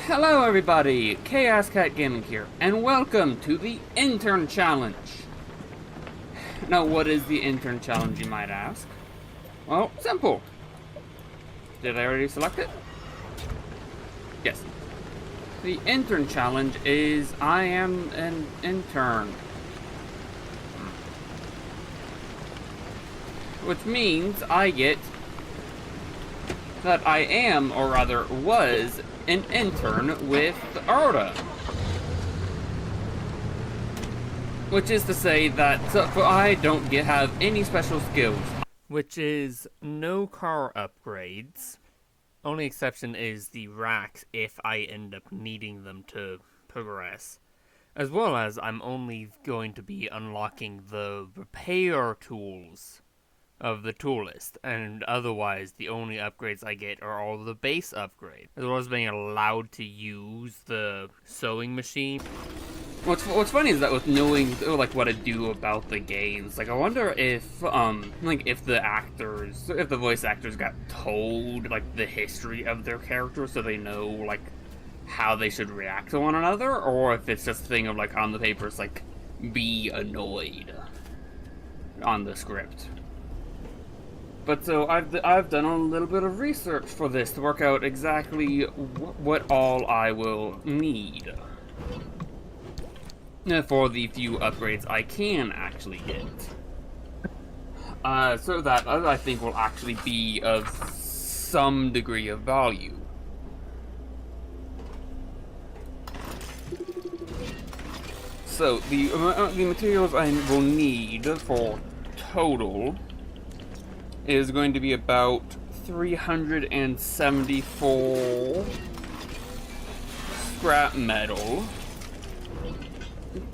Hello everybody, ChaosKatGaming here, and welcome to the Intern Challenge. Now, what is the Intern Challenge, you might ask? Well, simple. Did I already select it? Yes. The Intern Challenge is I am an intern. Which means I get that I am, or rather was, an intern with Outerzone. Which is to say that I don't have any special skills. Which is no car upgrades. Only exception is the racks if I end up needing them to progress. As well as I'm only going to be unlocking the repair tools of the tool list, and otherwise the only upgrades I get are all the base upgrades, as well as being allowed to use the sewing machine. What's funny is that with knowing like what to do about the games, like I wonder if if the voice actors got told like the history of their characters so they know like how they should react to one another, or if it's just a thing of like on the paper it's like be annoyed on the script. But so I've done a little bit of research for this to work out exactly what all I will need for the few upgrades I can actually get. So that I think will actually be of some degree of value. So the materials I will need for total is going to be about 374 scrap metal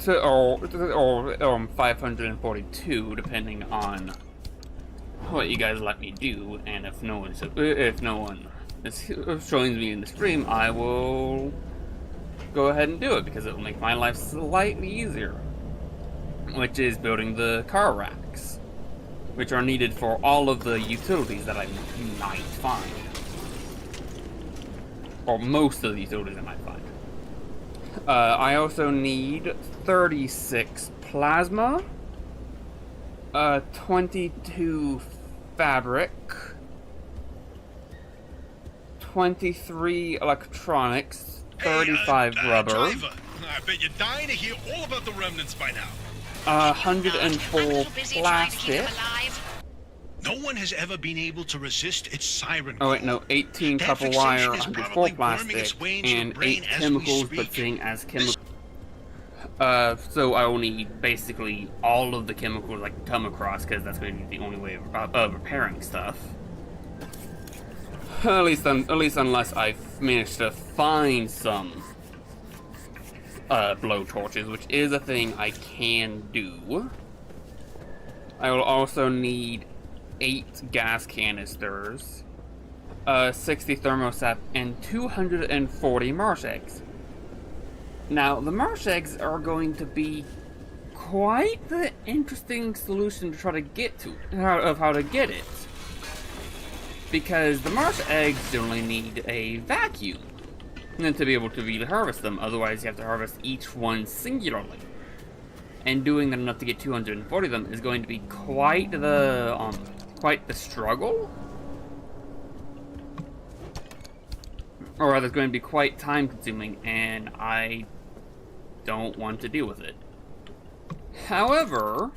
or 542, depending on what you guys let me do, and if no one is showing me in the stream, I will go ahead and do it because it will make my life slightly easier, which is building the car racks, which are needed for all of the utilities that I might find. Or most of the utilities I might find. I also need 36 plasma, 22 fabric, 23 electronics, 35 rubber. Driver, I bet you're dying to hear all about the remnants by now. 104 plastic. No one has ever been able to resist its siren. Oh wait, no, 18 copper wire, 104 plastic, and 8 chemicals, but seeing as chemicals. So I will need basically all of the chemicals I can come across, because that's going to be the only way of repairing stuff. At least unless I manage to find some blow torches, which is a thing I can do. I will also need 8 gas canisters, 60 thermostat, and 240 marsh eggs. Now, the marsh eggs are going to be quite the interesting solution to try to get to, how to get it. Because the marsh eggs generally need a vacuum and to be able to really harvest them, otherwise you have to harvest each one singularly. And doing that enough to get 240 of them is going to be quite the struggle. Or rather, it's going to be quite time consuming, and I don't want to deal with it. However,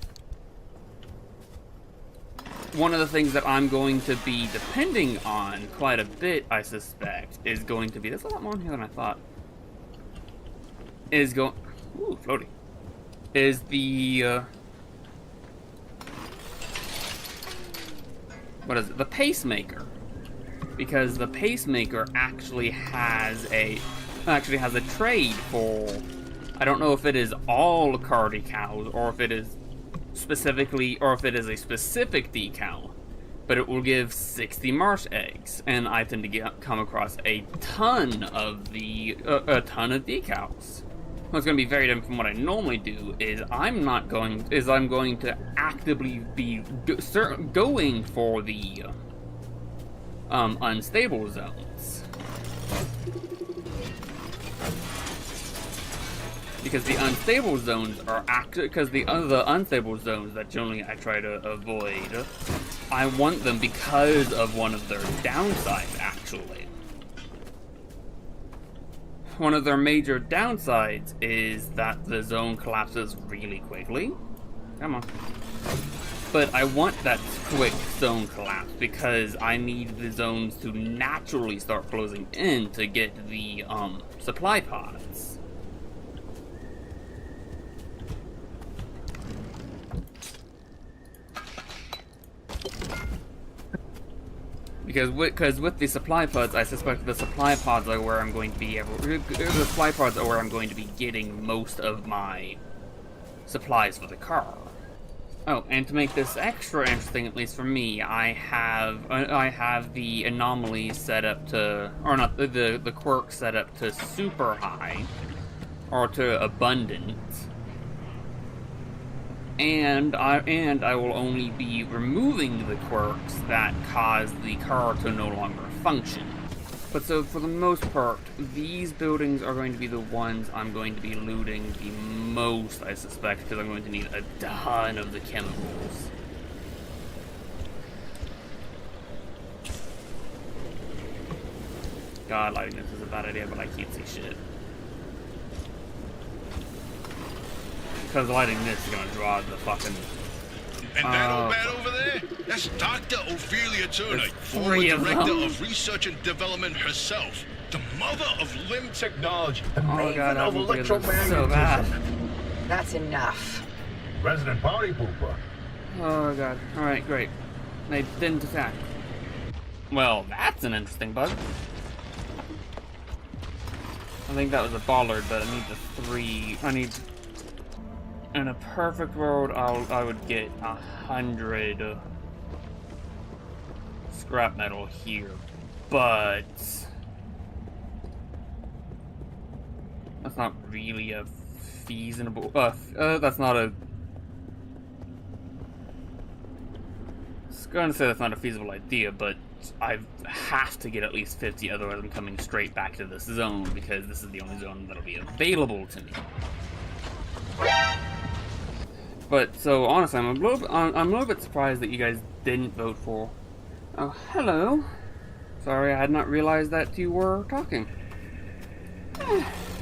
one of the things that I'm going to be depending on quite a bit, I suspect, is going to be, there's a lot more in here than I thought, ooh, floaty, is the, what is it, the pacemaker. Because the pacemaker actually has a trade for, I don't know if it is all car decals, or if it is specifically, or if it is a specific decal, but it will give 60 marsh eggs, and I tend to come across a ton of decals. What's going to be very different from what I normally do is I'm going to actively be going for the unstable zones. because the unstable zones are because the other unstable zones that generally I try to avoid, I want them because of one of their downsides, actually. One of their major downsides is that the zone collapses really quickly. Come on. But I want that quick zone collapse because I need the zones to naturally start closing in to get the supply pods. Because with the supply pods, I suspect the supply pods are where I'm going to be the supply pods are where I'm going to be getting most of my supplies for the car. Oh, and to make this extra interesting, at least for me, I have the anomaly set up to, or not, the quirk set up to super high, or to abundant. And I will only be removing the quirks that cause the car to no longer function. But so for the most part, these buildings are going to be the ones I'm going to be looting the most, I suspect, because I'm going to need a ton of the chemicals. God, lighting this is a bad idea, but I can't see shit. Because lighting this is gonna draw the fucking... And that old man over there? That's Dr. Ophelia Turner, former three of director them. of research and development herself. The mother of limb technology. The Oh maven god, of I'm looking at this electromagnetism. so bad. That's enough. Resident party pooper. Oh god. Alright, great. They didn't attack. Well, that's an interesting bug. I think that was a bollard, but I need the three... In a perfect world, I would get 100 scrap metal here, but that's not really a feasible. That's not a. I was going to say that's not a feasible idea, but I have to get at least 50, otherwise I'm coming straight back to this zone because this is the only zone that'll be available to me. But so honestly, I'm a little bit surprised that you guys didn't vote for. Oh, hello. Sorry, I had not realized that you were talking.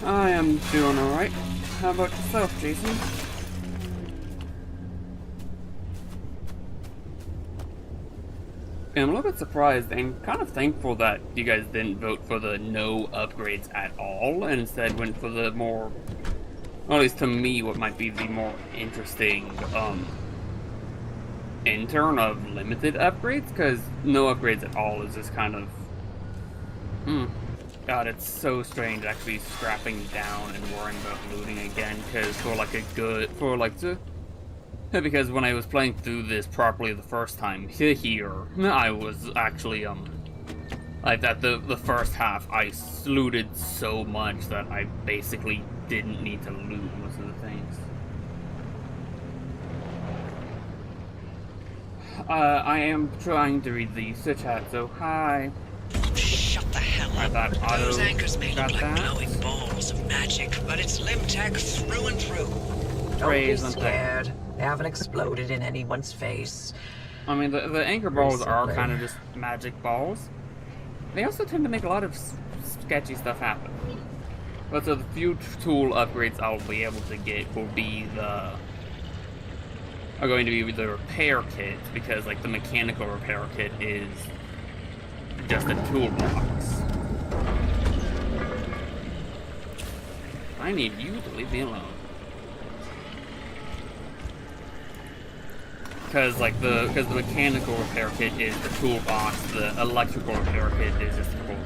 I am doing all right. How about yourself, Jason? I'm a little bit surprised and kind of thankful that you guys didn't vote for the no upgrades at all and instead went for the more, or at least to me, what might be the more interesting in turn of limited upgrades, because no upgrades at all is just kind of God, it's so strange actually scrapping down and worrying about looting again, because because when I was playing through this properly the first time here, I was actually like that the first half I looted so much that I basically didn't need to loot most of the things. I am trying to read the chat, so hi. Shut the hell I up. thought Those Otto anchors may got look like that. glowing balls of magic, but it's limb tech through and through. Don't be Praise and scared. They haven't exploded in anyone's face. I mean, the anchor balls are Recently. kind of just magic balls. They also tend to make a lot of sketchy stuff happen. But so the few tool upgrades I'll be able to get will be are going to be the repair kit, because like the mechanical repair kit is just a toolbox. I need you to leave me alone. Because the mechanical repair kit is the toolbox, the electrical repair kit is just the tool.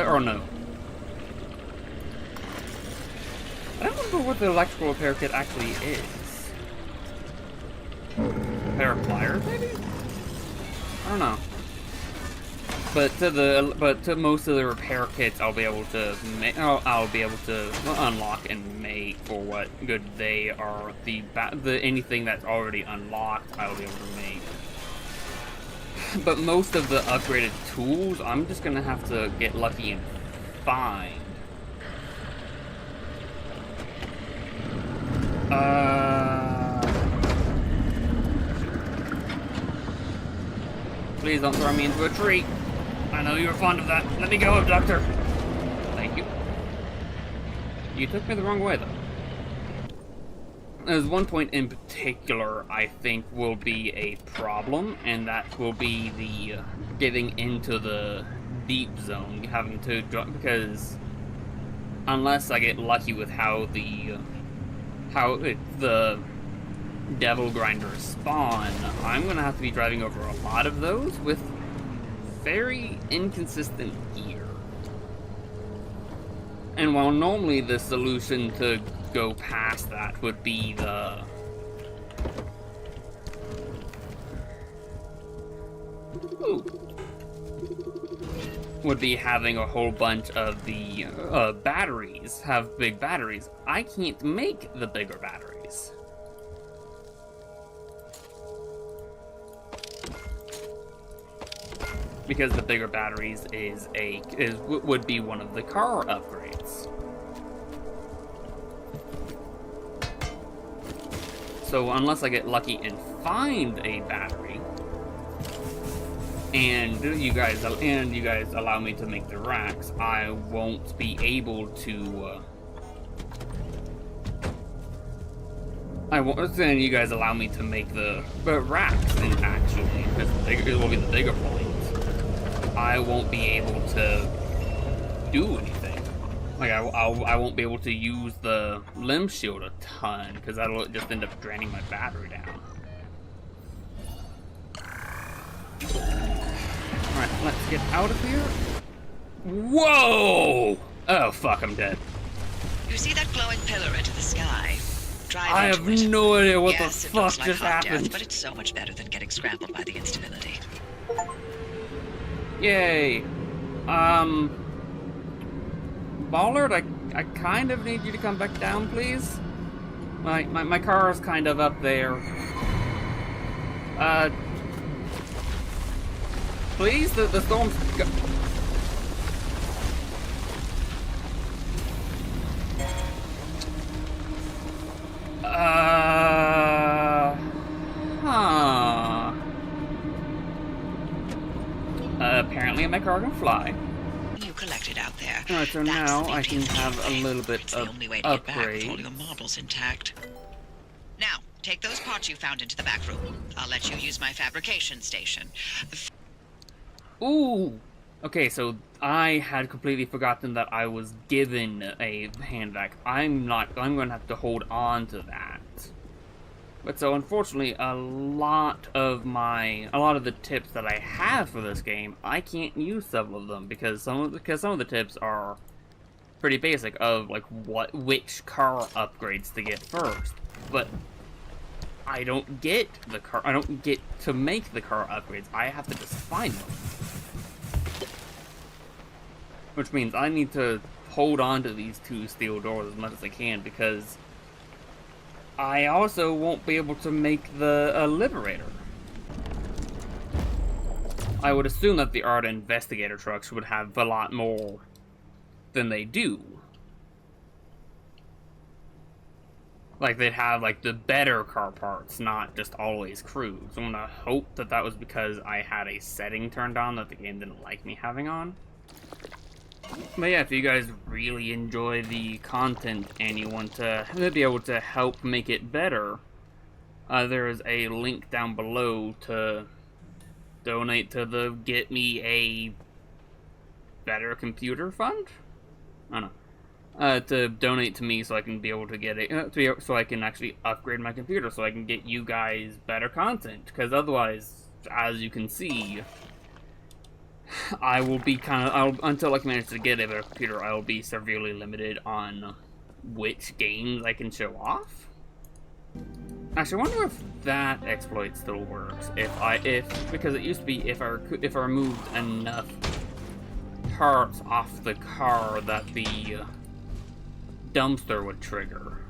Or no. I don't remember what the electrical repair kit actually is. A pair of pliers, maybe? I don't know. But to most of the repair kits, I'll be able to unlock and make for what good they are. The anything that's already unlocked, I'll be able to make. But most of the upgraded tools, I'm just gonna have to get lucky and find. Please don't throw me into a tree. I know you were fond of that. Let me go, Abductor. Thank you. You took me the wrong way, though. There's one point in particular I think will be a problem, and that will be the getting into the deep zone, having to drop, because unless I get lucky with how the devil grinders spawn, I'm gonna have to be driving over a lot of those with very inconsistent gear. And while normally the solution to go past that would be having a whole bunch of the batteries have big batteries, I can't make the bigger batteries. Because the bigger batteries would be one of the car upgrades. So unless I get lucky and find a battery, and you guys allow me to make the racks, I won't be able to. Then you guys allow me to make the racks, and actually, because it will be the bigger point. I won't be able to do anything. Like, I won't be able to use the limb shield a ton, because that'll just end up draining my battery down. Alright, let's get out of here. Whoa! Oh, fuck, I'm dead. You see that glowing pillar into the sky? Drive I into have it. no idea what Yes, the it fuck looks like just hot happened. death, but it's so much better than getting scrambled by the instability. Yay. Ballard, I kind of need you to come back down, please. My car is kind of up there. Please, the storm's apparently my car can fly. You collected out there. Alright, so That's now the I beauty can of the have a game. little bit It's of the only way to get back with all upgrades. your marbles intact. Now, take those parts you found into the back room. I'll let you use my fabrication station. Ooh! Okay, so I had completely forgotten that I was given a hand vac. I'm gonna have to hold on to that. But so unfortunately, a lot of the tips that I have for this game, I can't use several of them because some of the tips are pretty basic of like which car upgrades to get first. But I don't get to make the car upgrades. I have to just find them. Which means I need to hold on to these two steel doors as much as I can, because I also won't be able to make the Liberator. I would assume that the ARDA Investigator trucks would have a lot more than they do. Like, they'd have, like, the better car parts, not just always crude. So I'm gonna hope that that was because I had a setting turned on that the game didn't like me having on. But yeah, if you guys really enjoy the content and you want to be able to help make it better, there is a link down below to donate to the Get Me a Better Computer Fund? I don't know. To donate to me so I can be able to get it, so I can actually upgrade my computer so I can get you guys better content. Because otherwise, as you can see, I will be until I can manage to get a better computer, I will be severely limited on which games I can show off. Actually, I wonder if that exploit still works. Because it used to be if I removed enough parts off the car that the dumpster would trigger.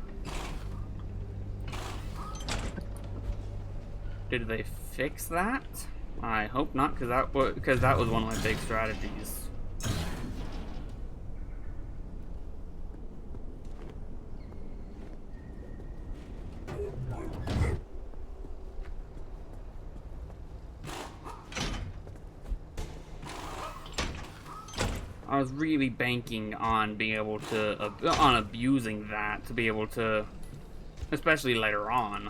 Did they fix that? I hope not, because that was one of my big strategies. I was really banking on being able to, on abusing that to be able to, especially later on.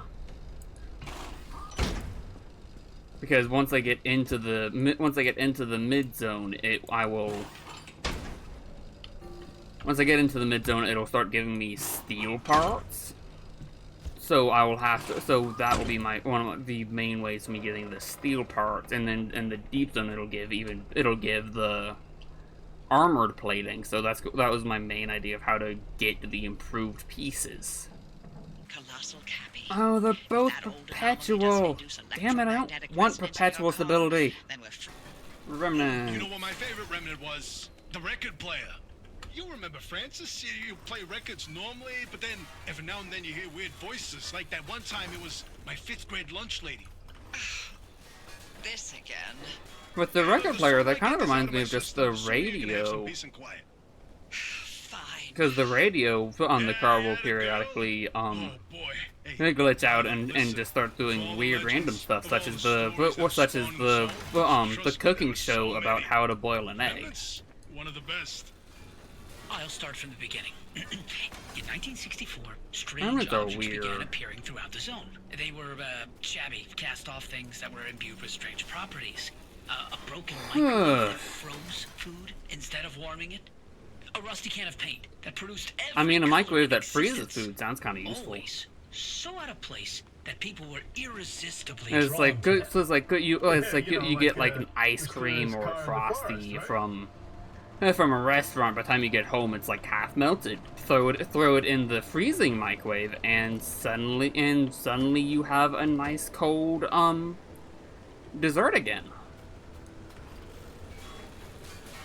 Because once I get into the mid zone, once I get into the mid zone, it'll start giving me steel parts. So I will have to. So that will be one of the main ways of me getting the steel parts, and then in the deep zone, it'll give the armored plating. So that was my main idea of how to get the improved pieces. Colossal Cappy. Oh, they're both That old perpetual. anomaly does reduce Damn it! I don't electromagnetic want resonance perpetual in your car. stability. Then we're Remnant. You know what my favorite remnant was? The record player. You remember, Francis? You play records normally, but then every now and then you hear weird voices. Like that one time it was my 5th grade lunch lady. this again. With the record player, that kind of reminds me of just the radio. Fine. Because the radio on the car will periodically, Oh boy. Hey, glitch out and just start doing weird random stuff, such as the cooking show about how to boil an egg. remnants, one of the best. I'll start from the beginning. In 1964, strange Remnants are objects began weird. appearing throughout the zone. They were shabby, cast-off things that were imbued with strange properties. A broken microwave that froze food instead of warming it. A rusty can of paint that produced every I mean, a color microwave in that freezes existence. food sounds kind of useful. Always so out of place that people were irresistibly It's drawn like to good. them. So it's like good. It's like you know, you get like, like an ice we saw cream this or car a in the frosty forest, right? from a restaurant. By the time you get home, it's like half melted. Throw it in the freezing microwave, and suddenly you have a nice cold dessert again.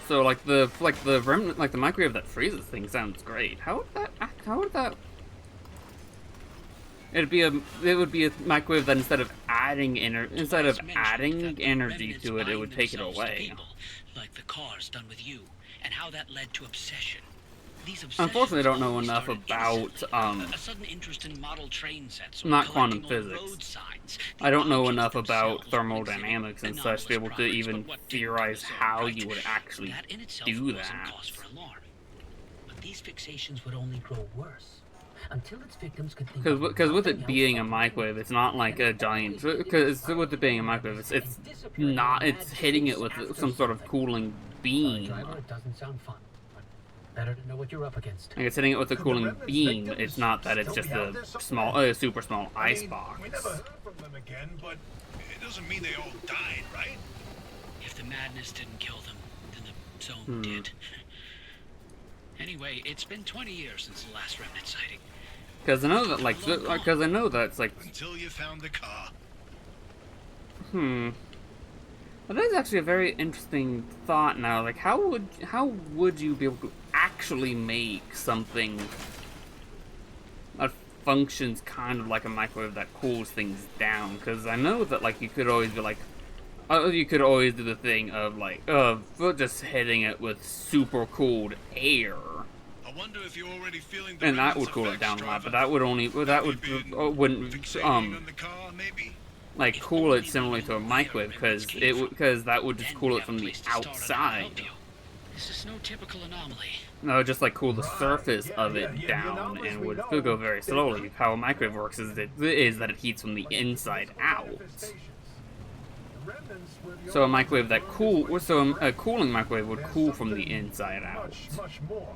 So like the microwave that freezes things sounds great. How would that? It would be a microwave that instead of adding energy to it, it would take it away. Like the cars done with you, and how that led to obsession. These Unfortunately, I don't know obsessions enough started about innocently. A sudden interest in model train sets, or not quantum collecting old physics. road signs. I don't know The enough objects about themselves thermodynamics and exhibit such to be able to anomalous even properties, but what didn't theorize deserve how right. you would actually That in itself do wasn't that. cause for alarm. But these fixations would only grow worse until its victims could think Because with it nothing being a else microwave, it's not like a giant. Because with it being a microwave, it's not. It's hitting it with some sort of cooling For a beam. driver, it doesn't sound fun, but better to know what you're up against. Like it's hitting it with a Could the cooling remnants beam. victims It's not that it's still just be out a there somewhere? super small I ice mean, box. we never heard from them again, but It doesn't mean they all died, right? If the madness didn't kill them, then the zone did. Anyway, it's been 20 years since the last remnant sighting. Because I know that because I know that it's like Until you found the car. Well, that is actually a very interesting thought now. Like, how would you be able to actually make something that functions kind of like a microwave that cools things down? Because I know that, like, you could always be like, you could always do the thing of, like, just hitting it with super cooled air. I wonder if you're already feeling the And that remnants would cool it effects, down a lot, but driver. that would only, wouldn't, Fixating on the car, maybe? like, cool it similarly to a microwave, because that would just cool it from the outside. This is no typical anomaly. No, just like cool the surface of it the down, anomalies and we would know, go very they slowly. work. How a microwave works is that it heats from the inside out. So a microwave that a cooling microwave would cool from the inside out. Much more.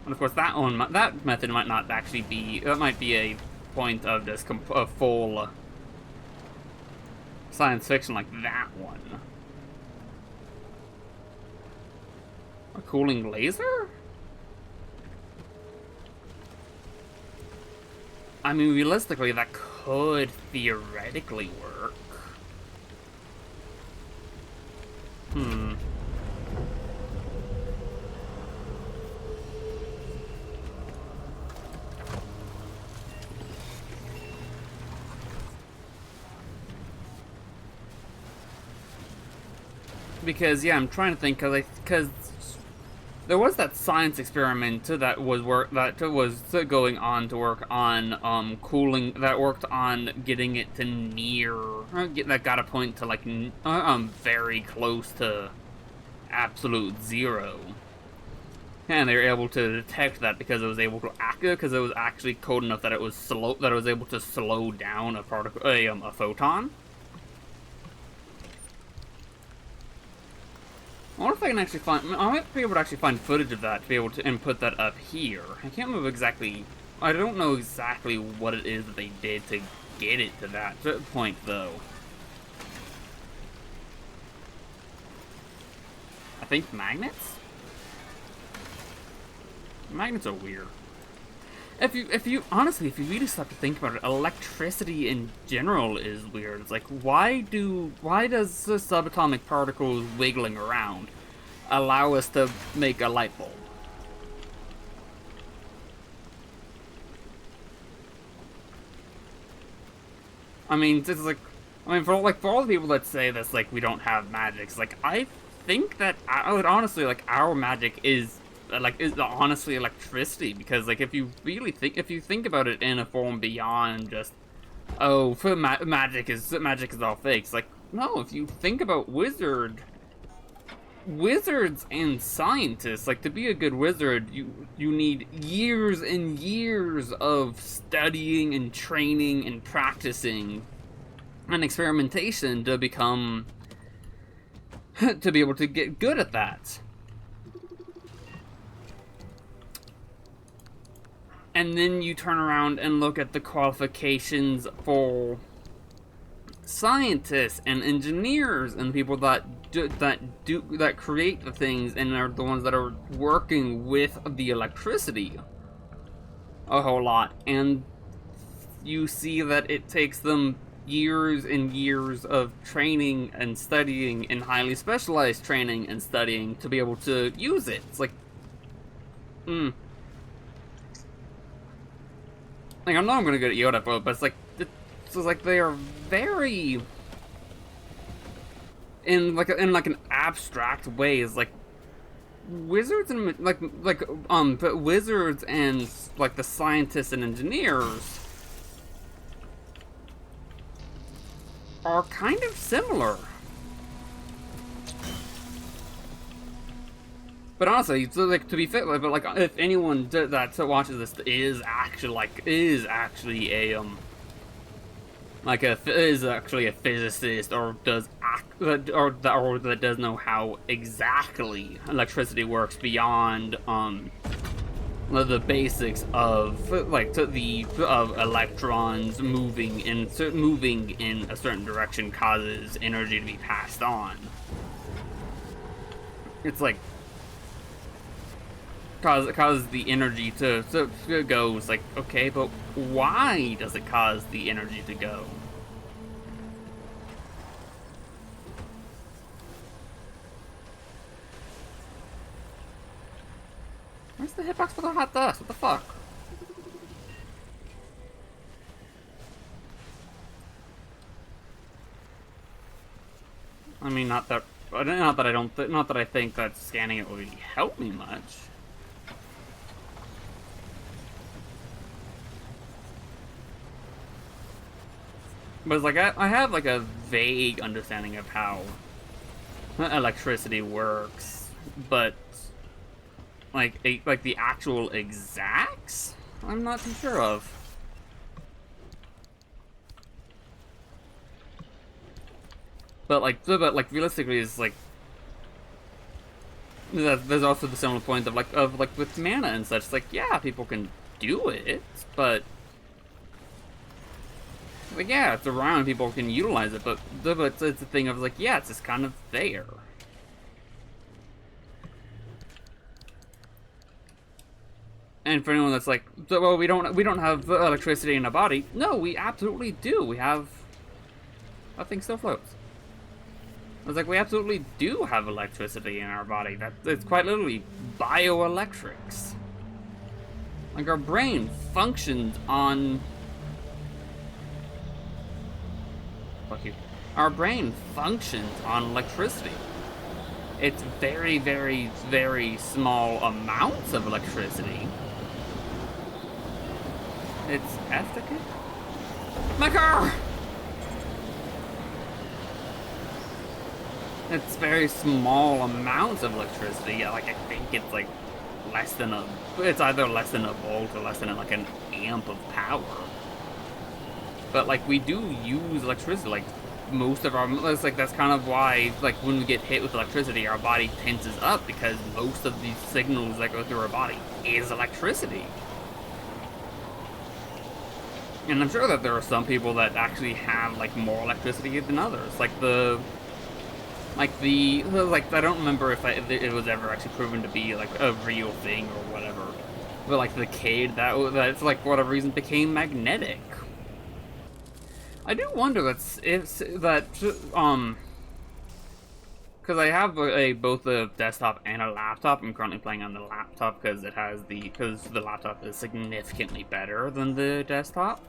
And of course, that method might not actually be. That might be a point of just a full science fiction like that one. A cooling laser? I mean, realistically, that could theoretically work. Because yeah, I'm trying to think because there was that science experiment that was going on to work on cooling, that worked on getting it to near that got a point to like very close to absolute zero. And they were able to detect that because it was able to act, because it was actually code enough that it was slow, that it was able to slow down a particle, a photon. I wonder if I can actually find. I might be able to actually find footage of that to be able to input that up here. I can't remember exactly. I don't know exactly what it is that they did to get it to that point, though. I think magnets. Magnets are weird. If you honestly, if you really stop to think about it, electricity in general is weird. It's like, why does the subatomic particles wiggling around allow us to make a light bulb? I mean, it's like, for all the people that say this, like, we don't have magic, it's like, I think that I would honestly, like, our magic is honestly electricity, because like if you think about it in a form beyond just, oh, for magic is all fake. It's like, no, if you think about wizards and scientists, like, to be a good wizard, you need years and years of studying and training and practicing and experimentation to become to be able to get good at that. And then you turn around and look at the qualifications for scientists and engineers and people that create the things and are the ones that are working with the electricity a whole lot. And you see that it takes them years and years of training and studying and highly specialized training and studying to be able to use it. It's like, like, I know I'm gonna go to Yoda for it, but it's like they are very in like an abstract way. Is like wizards and but wizards and like the scientists and engineers are kind of similar. But honestly, so like, to be fair, but like, if anyone that watches this is actually a physicist, or that does know how exactly electricity works beyond the basics of of electrons moving in a certain direction causes energy to be passed on. It's like, causes the energy to go. It's like, okay, but why does it cause the energy to go? Where's the hitbox for the hot dust? What the fuck? I mean, not that I think that scanning it will really help me much. But it's like, I have like a vague understanding of how electricity works, but like the actual exacts, I'm not too sure of. But realistically, it's like there's also the similar point of like with mana and such. It's like, yeah, people can do it, but like, yeah, it's around, people can utilize it, but it's a thing of like, yeah, it's just kind of there. And for anyone that's like, well, we don't have electricity in our body. No, we absolutely do. We have, that thing still floats. I was like, we absolutely do have electricity in our body. It's quite literally bioelectrics. Like, our brain functions on. Fuck you. Our brain functions on electricity. It's very, very, very small amounts of electricity. It's African? My car! It's very small amounts of electricity. Like, I think it's like less than a, it's either less than a volt or less than like an amp of power. But like we do use electricity, like most of our, it's like that's kind of why like when we get hit with electricity, our body tenses up, because most of these signals that go through our body is electricity. And I'm sure that there are some people that actually have like more electricity than others. Like I don't remember if it was ever actually proven to be like a real thing or whatever. But like the Cade, that's like for whatever reason became magnetic. I do wonder because I have both a desktop and a laptop. I'm currently playing on the laptop because the laptop is significantly better than the desktop.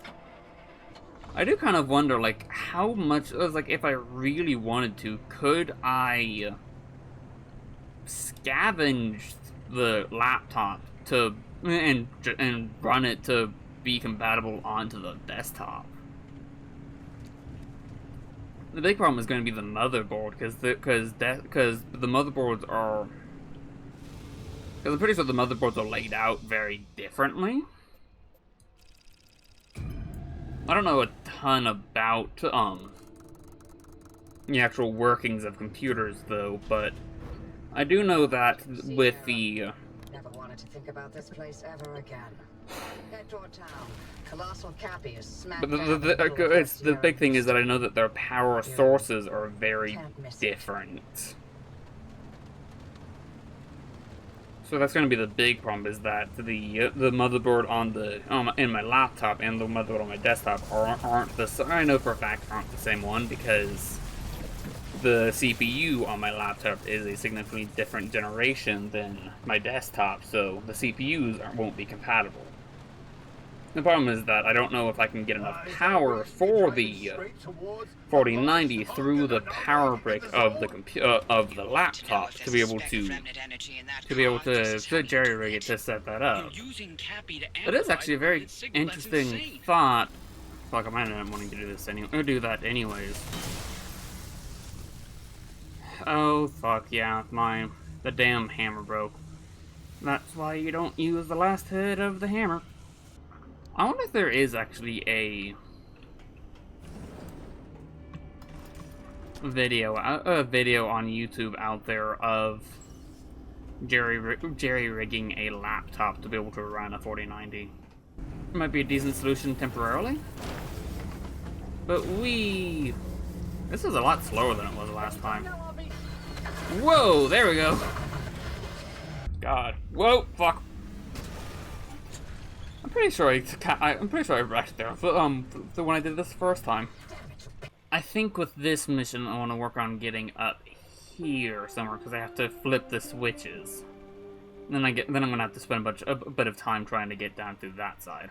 I do kind of wonder, like, how much, like, if I really wanted to, could I scavenge the laptop and run it to be compatible onto the desktop? The big problem is going to be the motherboard, because the motherboards are, because I'm pretty sure the motherboards are laid out very differently. I don't know a ton about the actual workings of computers though, but I do know that with the Never wanted to think about this place ever again. Head toward town. Colossal Cappy is smack but dab in the middle of the big thing is that I know that their power sources are very Can't miss it. different. So that's going to be the big problem, is that the motherboard on the in my laptop and the motherboard on my desktop aren't the, I know for a fact aren't the same one, because the CPU on my laptop is a significantly different generation than my desktop, so the CPUs won't be compatible. The problem is that I don't know if I can get enough power for the 4090 through the power brick of the laptop to be able to jerry-rig it to set that up. It is actually a very interesting thought. Fuck, I might end up wanting to do this anyway, or do that anyways. Oh fuck yeah, the damn hammer broke. That's why you don't use the last head of the hammer. I wonder if there is actually a video on YouTube out there of jerry-rigging a laptop to be able to run a 4090. It might be a decent solution temporarily, but this is a lot slower than it was last time. Whoa, there we go. God, whoa, fuck. I'm pretty sure I wrecked there when I did this first time. I think with this mission I want to work on getting up here somewhere, because I have to flip the switches. Then I'm gonna have to spend a bit of time trying to get down through that side.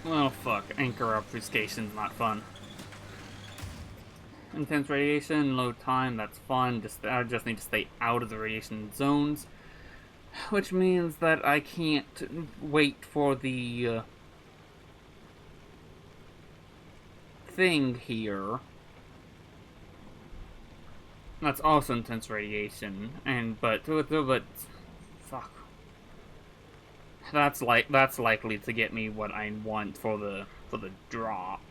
Well, fuck, anchor obfuscation's not fun. Intense radiation, low time, that's fun. I just need to stay out of the radiation zones. Which means that I can't wait for the thing here. That's also intense radiation, but fuck. That's likely to get me what I want for the drop.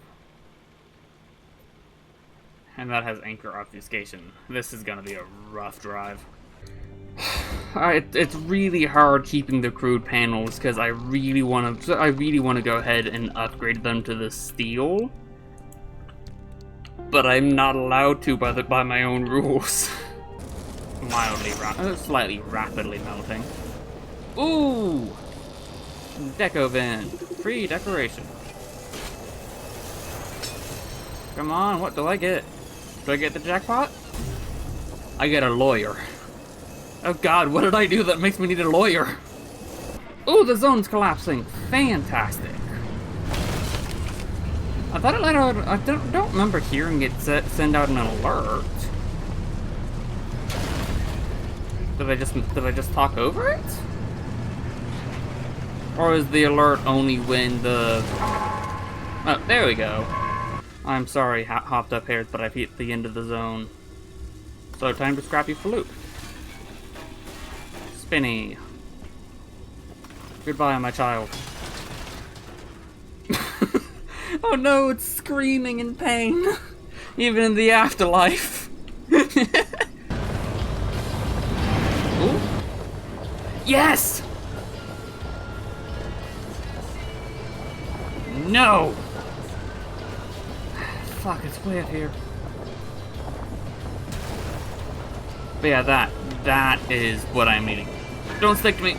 And that has anchor obfuscation. This is gonna be a rough drive. It's really hard keeping the crude panels, because I really want to go ahead and upgrade them to the steel, but I'm not allowed to by my own rules. Slightly rapidly melting. Ooh, deco vent, free decoration. Come on, what do I get? Do I get the jackpot? I get a lawyer. Oh god, what did I do that makes me need a lawyer? Oh, the zone's collapsing. Fantastic. I thought it let out, I don't remember hearing it send out an alert. Did I just talk over it? Or is the alert only when the... Oh, there we go. I'm sorry, hopped up hairs, but I've hit the end of the zone. So time to scrap you for loot. Spinny. Goodbye, my child. Oh no, it's screaming in pain. Even in the afterlife. Ooh. Yes! No! Fuck, it's way up here. But yeah, that is what I'm needing. Don't stick to me!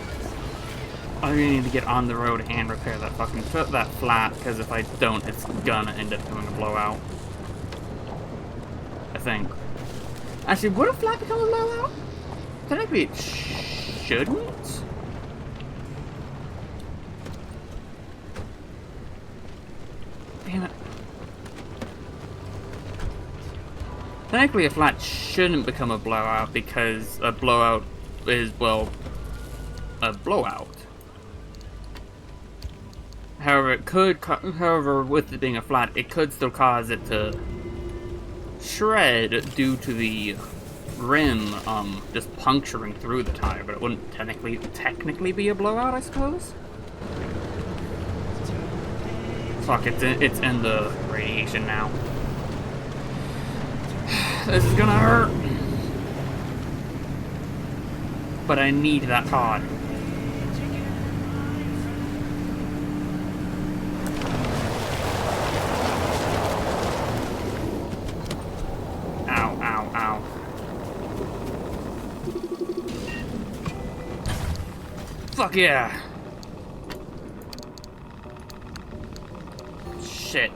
I really need to get on the road and repair that fucking that flat, because if I don't, it's gonna end up becoming a blowout. I think. Actually, would a flat become a blowout? Technically, it shouldn't. Damn it. Technically, a flat shouldn't become a blowout because a blowout is, well, a blowout. However, it could, however, with it being a flat, it could still cause it to shred due to the rim, just puncturing through the tire, but it wouldn't technically be a blowout, I suppose? Fuck, it's in the radiation now. This is gonna hurt. But I need that pod. Ow, ow, ow. Fuck yeah! Shit.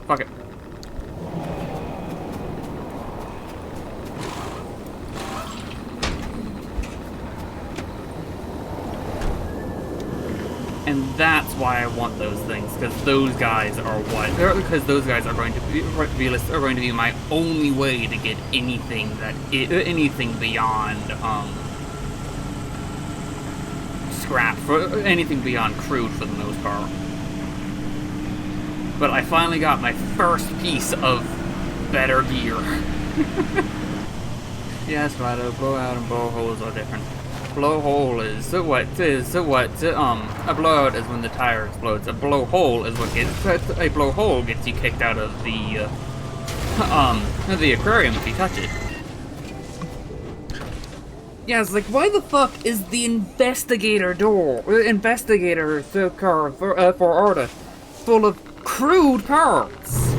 Fuck it. And that's why I want those things, because those guys are what, because those guys are going to be my only way to get anything anything beyond scrap, for anything beyond crude for the most part. But I finally got my first piece of better gear. Yes, right, a blowout and blowholes are different. Blowhole is a blowout is when the tire explodes. A blowhole is what a blowhole gets you kicked out of the aquarium if you touch it. Yeah, it's like, why the fuck is the investigator car for Arda full of crude parts?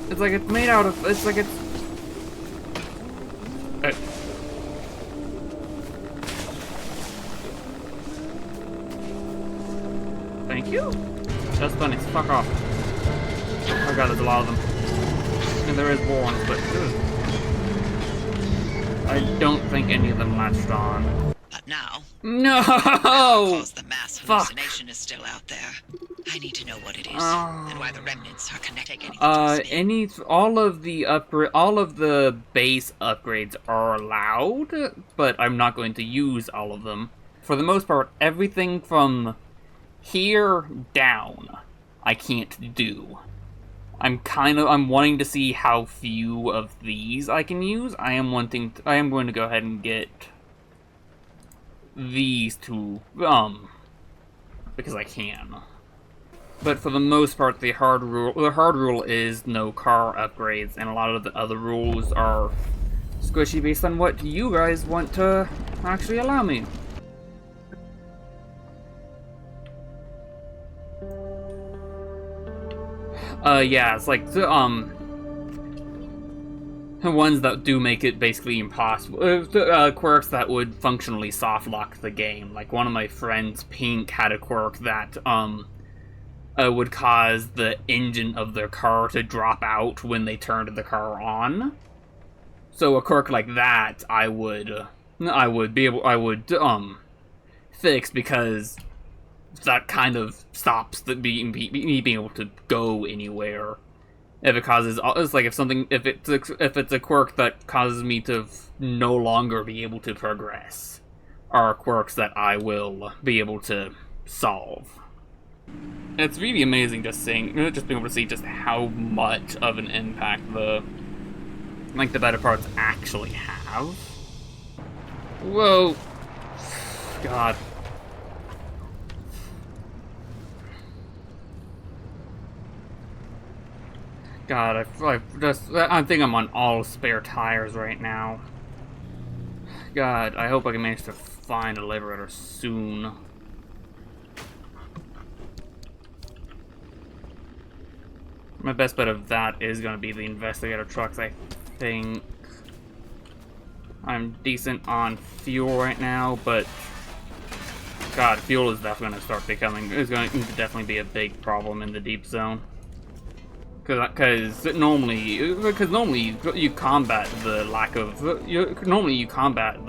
It's like it's made out of, it's like it's... Thank you? That's funny, fuck off. Oh god, there's a lot of them. And there is one, but... I don't think any of them latched on. But now... No! Because the mass Fuck. hallucination is still out there. I need to know what it is, and why the remnants are connecting anything to all of the base upgrades are allowed, but I'm not going to use all of them. For the most part, everything from here down, I can't do. I'm wanting to see how few of these I can use. I am going to go ahead and get these two, because I can. But for the most part, the hard rule is no car upgrades, and a lot of the other rules are squishy based on what you guys want to actually allow me. Yeah, it's like the ones that do make it basically impossible. Quirks that would functionally soft lock the game. Like one of my friends, Pink, had a quirk that would cause the engine of their car to drop out when they turned the car on. So a quirk like that, I would fix, because that kind of stops me being able to go anywhere. If it causes, it's like if it's a quirk that causes me to no longer be able to progress, are quirks that I will be able to solve. It's really amazing just being able to see just how much of an impact the better parts actually have. Whoa. God. God, I think I'm on all spare tires right now. God, I hope I can manage to find a liberator soon. My best bet of that is going to be the investigator trucks, I think. I'm decent on fuel right now, but God, fuel is definitely going to start becoming, is going to definitely be a big problem in the deep zone. Because normally you combat the lack of, normally you combat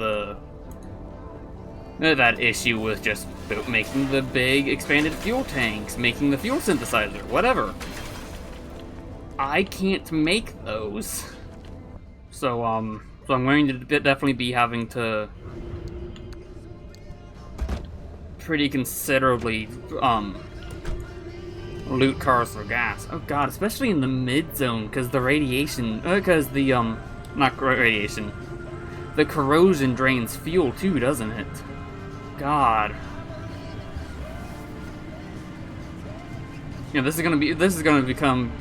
that issue with just making the big expanded fuel tanks, making the fuel synthesizer, whatever. I can't make those. So I'm going to definitely be having to pretty considerably, loot cars for gas. Oh god, especially in the mid-zone, because the radiation, because the, not radiation, the corrosion drains fuel too, doesn't it? God. Yeah, this is gonna become,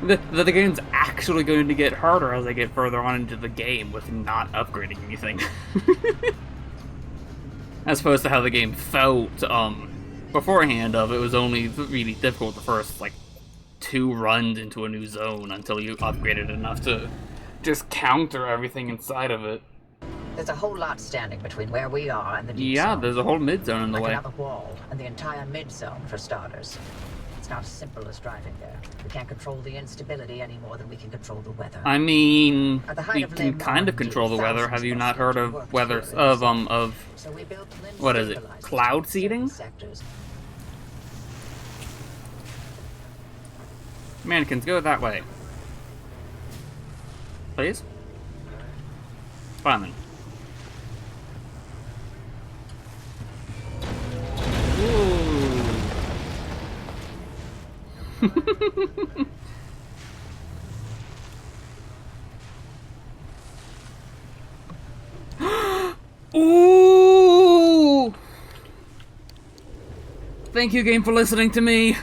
the game's actually going to get harder as I get further on into the game with not upgrading anything. As opposed to how the game felt, beforehand of it was only really difficult the first, like, 2 runs into a new zone until you upgraded enough to just counter everything inside of it. There's a whole lot standing between where we are and the deep Yeah, zone. there's a whole mid-zone in the way. Like another wall, and the entire mid-zone, for starters. It's not as simple as driving there. We can't control the instability any more than we can control the weather. I mean, At the height we of can Limb kind of 1, control the weather. Have you not heard of worked weather, here in of, So we built Limb what is it, stabilizers cloud in seeding? sectors. Mannequins, go that way. Please? Fine then. Ooh! Ooh! Thank you, game, for listening to me.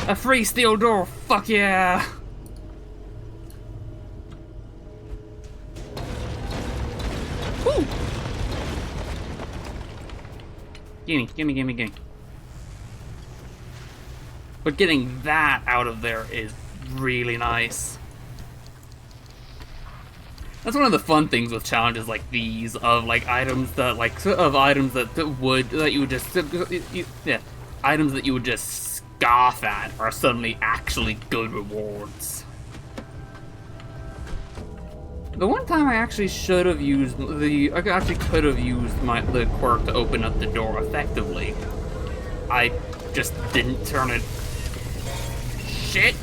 A free steel door, fuck yeah! Woo! Gimme. But getting that out of there is really nice. That's one of the fun things with challenges like these, of like items that items that you would just scoff at are suddenly actually good rewards. The one time I actually should have used the, I actually could have used the quirk to open up the door effectively. I just didn't turn it. Shit.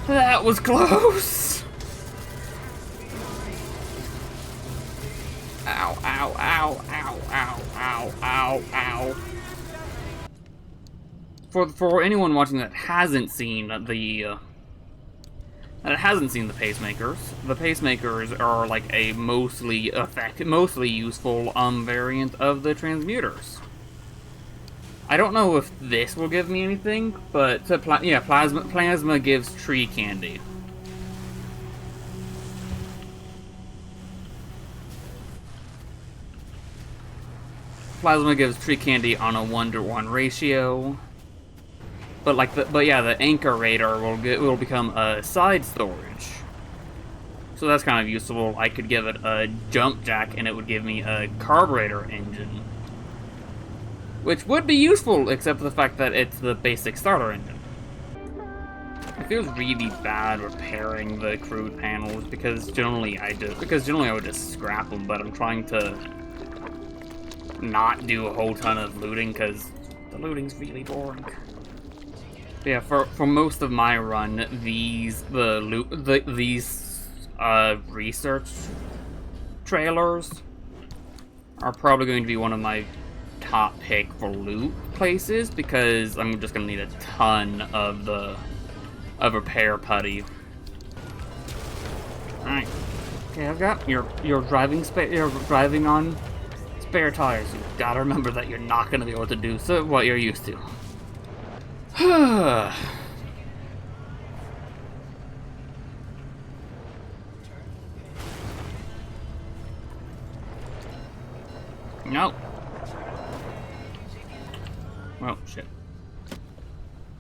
That was close. Ow. For anyone watching that hasn't seen the pacemakers, the pacemakers are like a mostly useful variant of the transmuters. I don't know if this will give me anything, but plasma gives tree candy. Plasma gives tree candy on a 1-to-1 ratio. But the anchor radar will become a side storage. So that's kind of useful. I could give it a jump jack and it would give me a carburetor engine. Which would be useful, except for the fact that it's the basic starter engine. It feels really bad repairing the crude panels because generally I would just scrap them, but I'm trying to not do a whole ton of looting because the looting's really boring. Yeah, for most of my run, these research trailers are probably going to be one of my top pick for loot places, because I'm just gonna need a ton of repair putty. Alright. Okay, I've got your driving on spare tires. You gotta remember that you're not gonna be able to do so what you're used to. Nope. Oh, shit.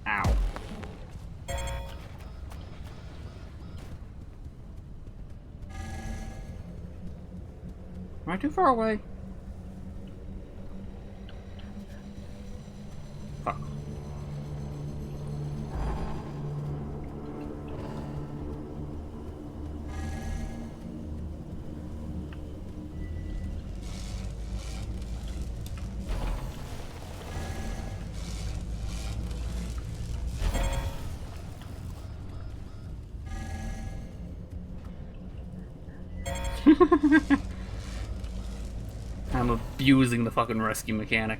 Ow. Am I too far away? Fuck. I'm abusing the fucking rescue mechanic.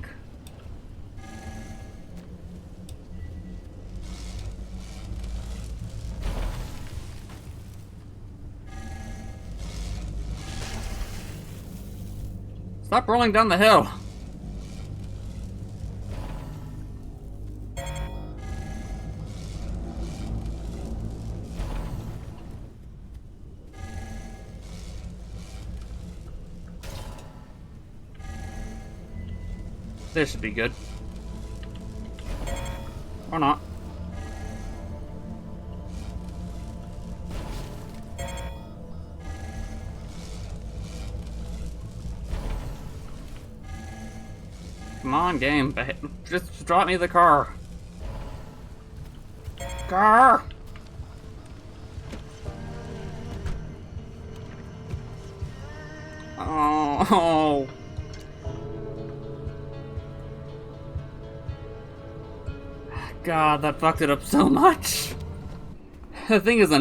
Stop rolling down the hill. This should be good. Or not. Come on, game. Just drop me the car. Car! Oh. God, that fucked it up so much. The thing is,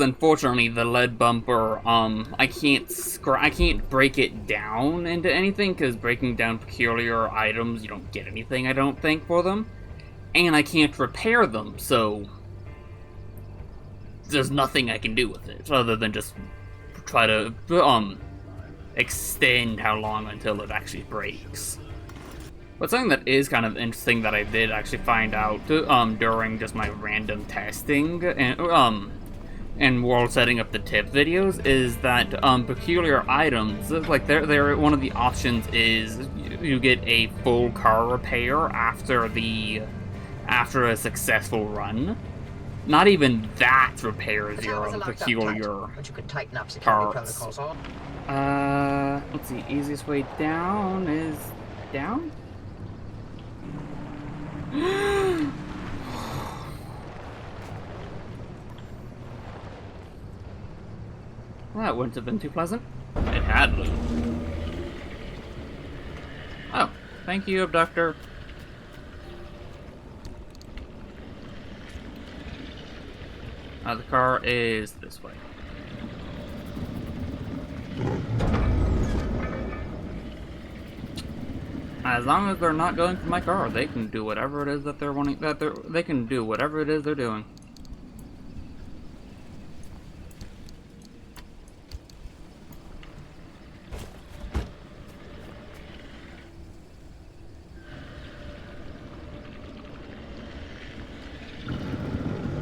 unfortunately, the lead bumper. I can't break it down into anything, because breaking down peculiar items, you don't get anything, I don't think, for them, and I can't repair them. So there's nothing I can do with it other than just try to extend how long until it actually breaks. But something that is kind of interesting that I did actually find out during just my random testing and while setting up the tip videos is that peculiar items, like they're one of the options is you get a full car repair after a successful run. Not even that repairs your peculiar but you could tighten up security protocols. Let's see. Easiest way down is down. Well, that wouldn't have been too pleasant. It had loot. Oh, thank you, abductor. The car is this way. As long as they're not going for my car, they can do whatever it is that they're wanting. They can do whatever it is they're doing.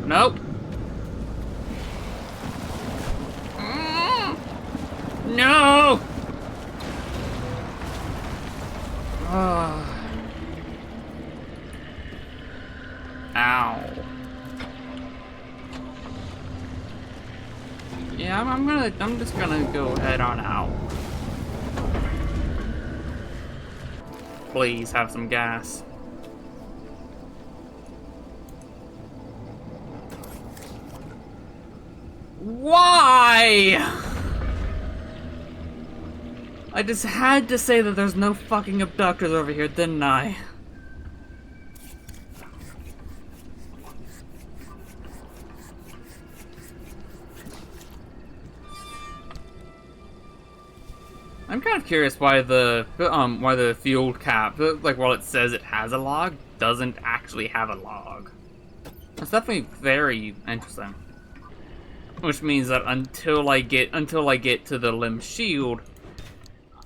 Nope. No. Ow. Yeah, I'm just gonna go head on out. Please have some gas. Why? I just had to say that there's no fucking abductors over here, didn't I? I'm kind of curious why the fuel cap, like while it says it has a log, doesn't actually have a log. It's definitely very interesting. Which means that until I get to the limb shield,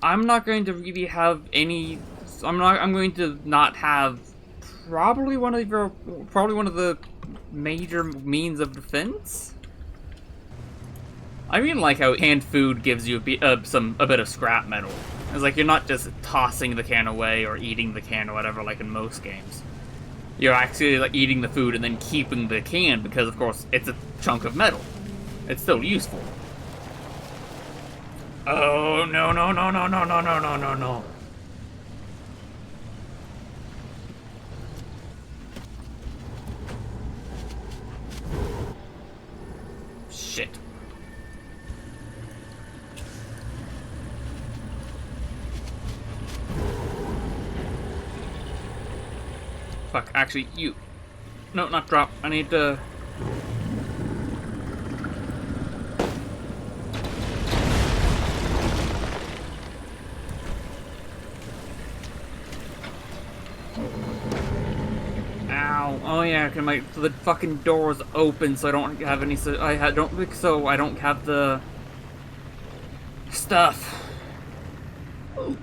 I'm not going to really have any. I'm going to not have probably one of the major means of defense. I really like how canned food gives you a bit of scrap metal. It's like you're not just tossing the can away or eating the can or whatever like in most games. You're actually like eating the food and then keeping the can because of course it's a chunk of metal. It's still useful. Oh no no no no no no no no no no. Shit. Fuck, actually, you... No, not drop. I need to... Ow. Oh yeah, the fucking door's open, so I don't have any... I don't have the... stuff. Ooh.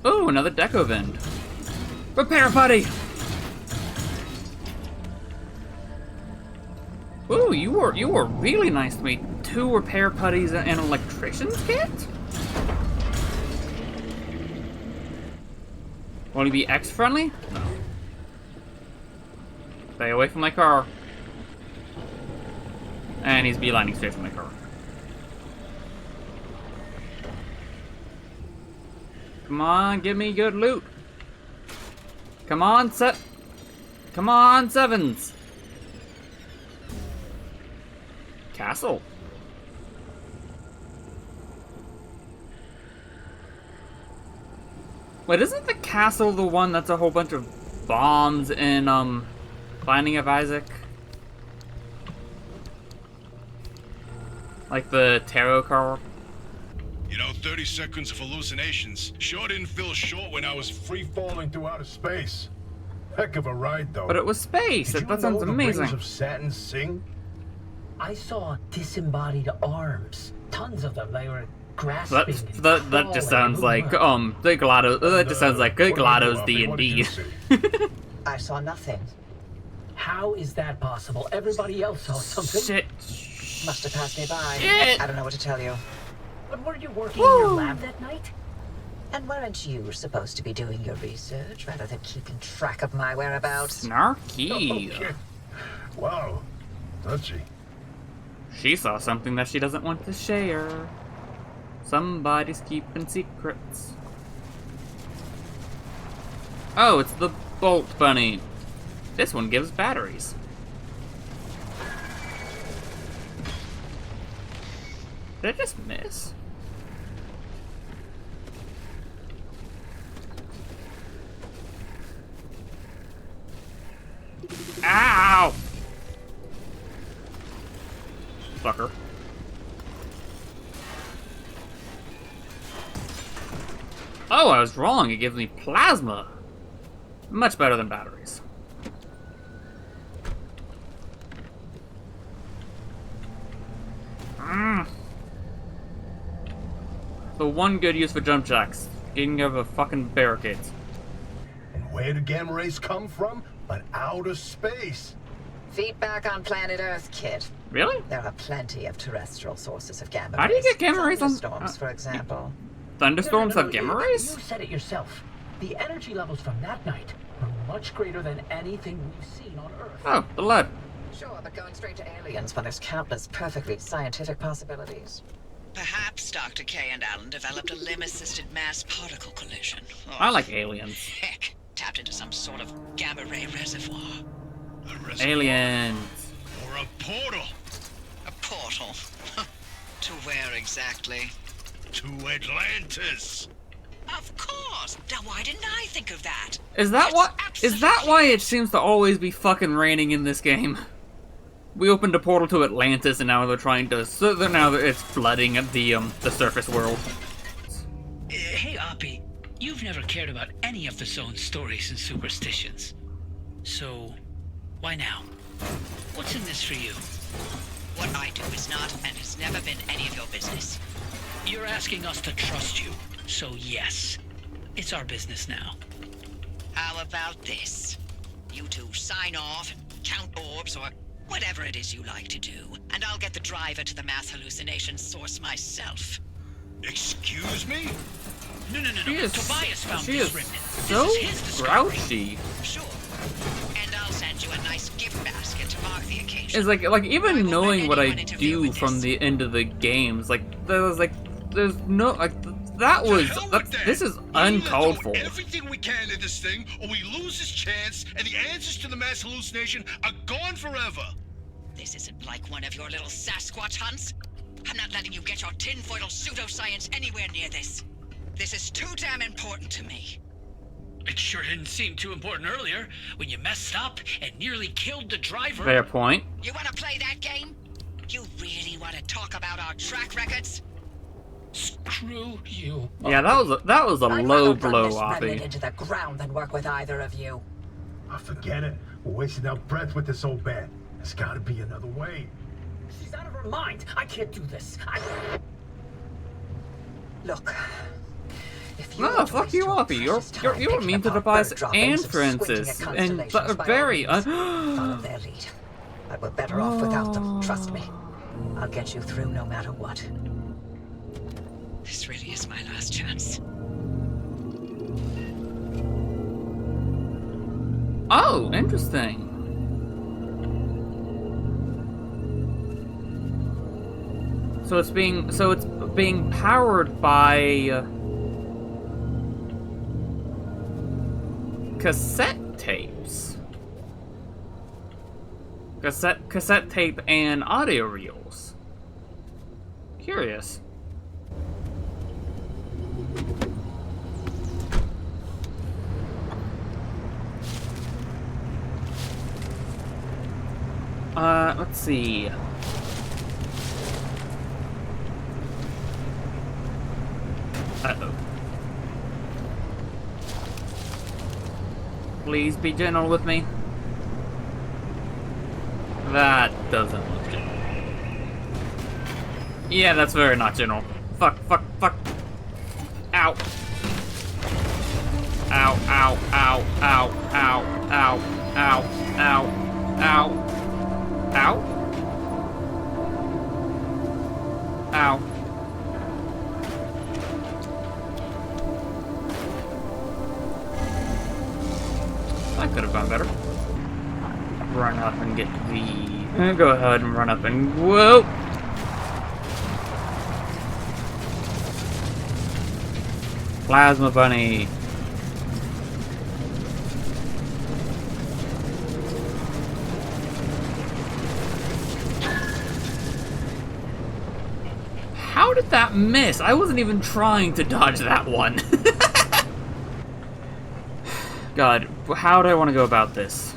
Oh, another deco vent. Repair putty! Ooh, you were really nice to me. 2 repair putties and an electrician's kit? Will he be X-friendly? No. Stay away from my car. And he's beelining straight from my car. Come on, give me good loot. Come on, Come on, sevens. Castle. Wait, isn't the castle the one that's a whole bunch of bombs in, Binding of Isaac? Like the tarot card? You know, 30 seconds of hallucinations sure didn't feel short when I was Free falling through outer space. Heck of a ride, though. But it was space. Did you That sounds know the amazing. rings of Saturn sing? I saw disembodied arms. Tons of them. They were grasping. That just sounds like the GLaDOS. That just sounds like good GLaDOS D&D. I saw nothing. How is that possible? Everybody else saw something. Shit. Must have passed me by. Shit. I don't know what to tell you. But were you working in your lab that night? And weren't you supposed to be doing your research rather than keeping track of my whereabouts? Snarky. Okay. Wow. Touchy. She saw something that she doesn't want to share. Somebody's keeping secrets. Oh, it's the Bolt Bunny. This one gives batteries. Did I just miss? Ow! Fucker. Oh, I was wrong. It gives me plasma. Much better than batteries. The one good use for jump jacks. Getting over fucking barricades. And where do gamma rays come from? But outer space. Feet back on planet Earth, kid. Really? There are plenty of terrestrial sources of gamma How do you get gamma rays on- Thunderstorms, for example. Thunderstorms No, have gamma rays? You said it yourself. The energy levels from that night were much greater than anything we've seen on Earth. Oh, the lead. Sure, but going straight to aliens when there's countless perfectly scientific possibilities. Perhaps Dr. K and Alan developed a limb-assisted mass particle collision. Or, I like aliens. heck, tapped into some sort of gamma ray reservoir. a reservoir Aliens. or a portal A portal. To where exactly? to Atlantis. Of course! Now why didn't I think of that? Is that It's what? Is that absolutely- why it seems to always be fucking raining in this game? We opened a portal to Atlantis, and now they're trying to. So now it's flooding the surface world. Hey, Oppie, you've never cared about any of the zone's stories and superstitions. So, why now? What's in this for you? What I do is not and has never been any of your business. You're asking us to trust you, so yes, it's our business now. How about this? You two sign off, count orbs, or whatever it is you like to do, and I'll get the driver to the mass hallucination source myself. Excuse me? No. Tobias found She this is remnant. so This is his discovery. grouchy. Sure. And I'll send you a nice gift basket to mark the occasion. It's like I even won't knowing let what I anyone interfere do with from this. the end of the games, there's no that was To hell with that. this is We either uncalled throw for. everything we can at this thing, or we lose this chance, and the answers to the mass hallucination are gone forever. This isn't like one of your little Sasquatch hunts. I'm not letting you get your tinfoil pseudoscience anywhere near this. This is too damn important to me. It sure didn't seem too important earlier when you messed up and nearly killed the driver. Fair point. You want to play that game? You really want to talk about our track records? Screw you. Yeah, that was a I'd low rather run blow, this remnant Oppie. into the ground than work with either of you. I forget it. We're wasting our breath with this old bat. There's gotta be another way. She's out of her mind. I can't do this. Look. If you No, want to fuck waste you, your Oppie. You're precious time you were picking mean to apart Tobias bird droppings and squinting at Francis, and constellations by all very means, follow their lead. But we're better off without them, trust me. I'll get you through no matter what. This really is my last chance. Oh, interesting. So it's being powered by cassette tapes. Cassette tape and audio reels. Curious. Let's see. Uh-oh. Please be gentle with me. That doesn't look gentle. Yeah, that's very not gentle. Fuck. Ow. Ow, ow, ow, ow, ow, ow, ow, ow, ow. Ow? Ow. I could have gone better. Run up and get the... Go ahead and run up and... Whoa! Plasma bunny. How did that miss? I wasn't even trying to dodge that one. God, how do I want to go about this?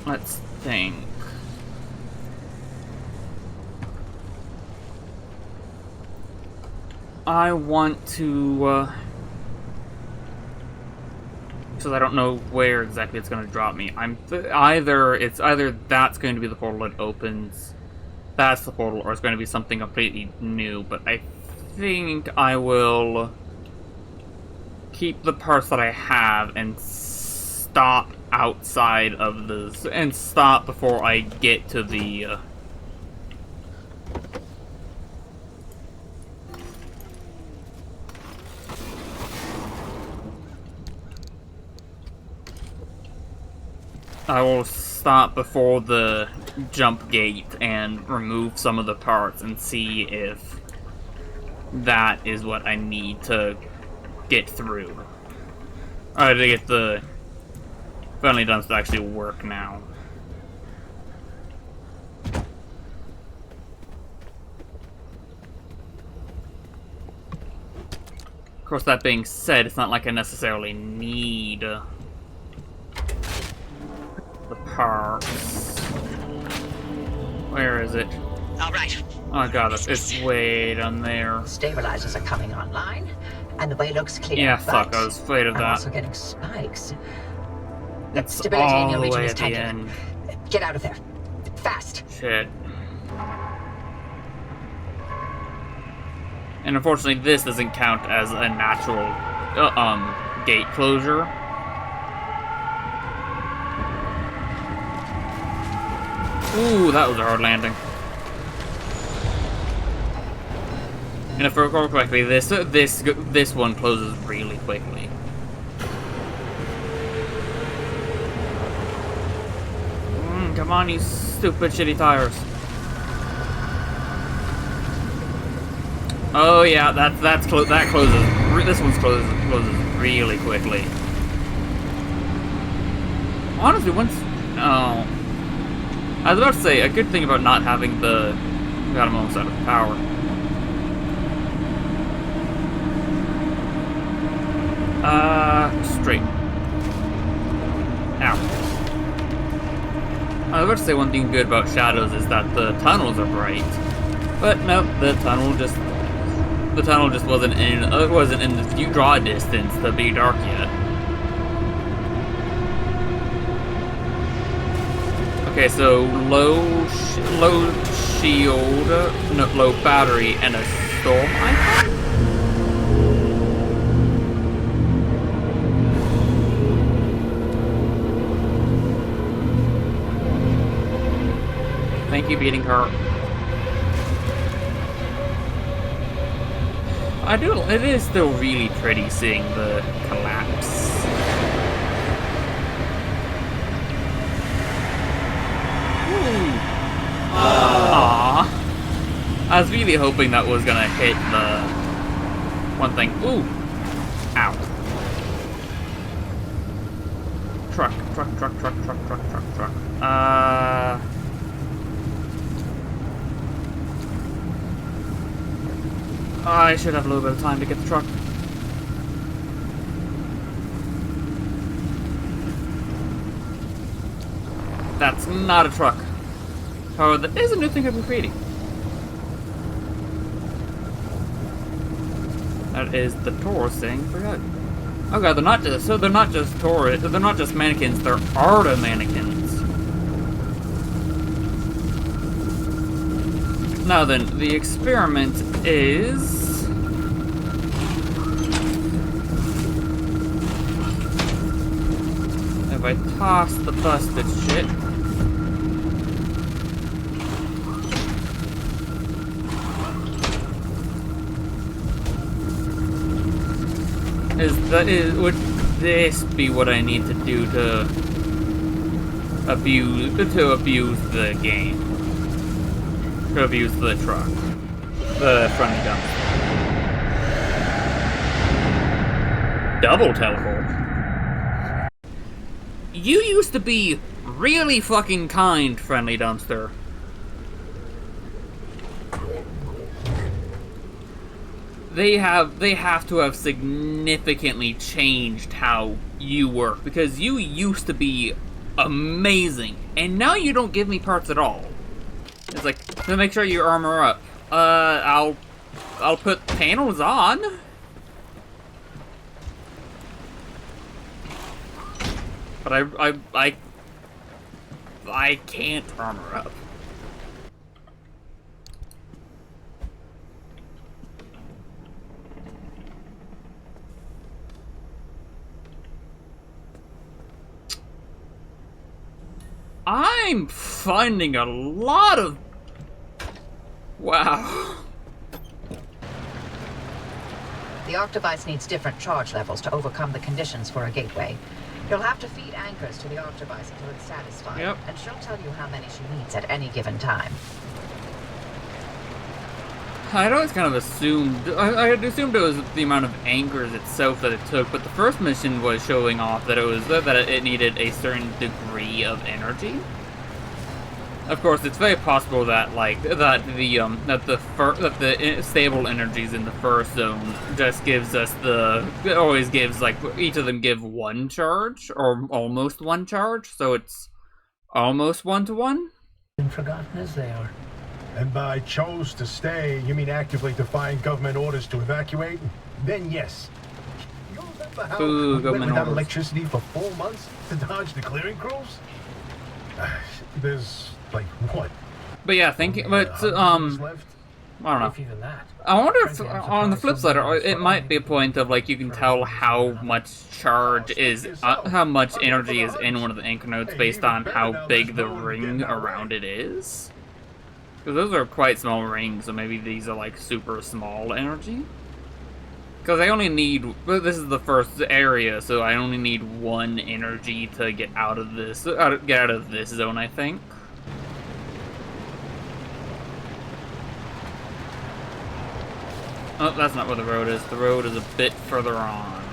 Let's think. I want to, because I don't know where exactly it's going to drop me. It's either that's going to be the portal that opens, that's the portal, or it's going to be something completely new. But I think I will keep the parts that I have and stop outside of this, and stop before I get to the. I will stop before the jump gate and remove some of the parts and see if that is what I need to get through. To get the finally done to actually work now. course, that being said, it's not like I necessarily need the parts. Where is it? All right. Oh god, it's way down there. Stabilizers are coming online, and the way looks clear. Yeah, fuck, but I was afraid of I'm that. also getting spikes. It's Stability in all your the region way is at the tanking. end. Get out of there. Fast. Shit. And unfortunately, this doesn't count as a natural, gate closure. Ooh, that was a hard landing. And if I recall correctly, this one closes really quickly. Come on, you stupid shitty tires. Oh yeah, that closes. This one closes really quickly. Honestly, once I was about to say a good thing about not having the. God, I'm almost out of power. Straight. Ow. I was about to say one thing good about Shadows is that the tunnels are bright, but no, the tunnel just wasn't in the draw distance to be dark yet. Okay, so low shield, no, low battery, and a storm icon. Thank you, beating her. It is still really pretty seeing the collapse. Ooh. Aww. I was really hoping that was gonna hit the one thing. Ooh. Ow. Truck. I should have a little bit of time to get the truck. That's not a truck. However, that is a new thing I've been creating. That is the Taurus thing. Forgot. Oh god, they're not just Taurus. They're not just mannequins. They're Arda mannequins. Now then, the experiment is. If I toss the busted shit. Would this be what I need to do to abuse the game? To abuse the truck. The friendly dump. Double teleport. You used to be really fucking kind, friendly dumpster. They have to have significantly changed how you work, because you used to be amazing, and now you don't give me parts at all. It's like, to make sure you armor up. I'll put panels on. But I can't armor up. I'm finding a lot of... Wow. The arc device needs different charge levels to overcome the conditions for a gateway. You'll have to feed anchors to the arc device until it's satisfied, Yep. and she'll tell you how many she needs at any given time. I'd always kind of assumed... I had assumed it was the amount of anchors itself that it took, but the first mission was showing off that it needed a certain degree of energy. Of course, it's very possible that the stable energies in the first zone just gives us it always gives like each of them give one charge or almost one charge, so it's almost 1-to-1. And forgotten as they are. And by chose to stay, you mean actively defying government orders to evacuate? Then yes. You remember how Ooh, we went government without orders. Electricity for 4 months to dodge the clearing crews? There's like what? But yeah, thinking, but Left? I don't know. If even that. I wonder if, Frankly, I'm on the surprised flip side, someone it might be a point of like you can tell how much charge is, how much energy is in one of the anchor nodes based on how big the ring around it is. Because those are quite small rings, so maybe these are like super small energy. Because I only need, well, this is the first area, so I only need 1 energy to get out of this, get out of this zone, I think. Oh, that's not where the road is. The road is a bit further on.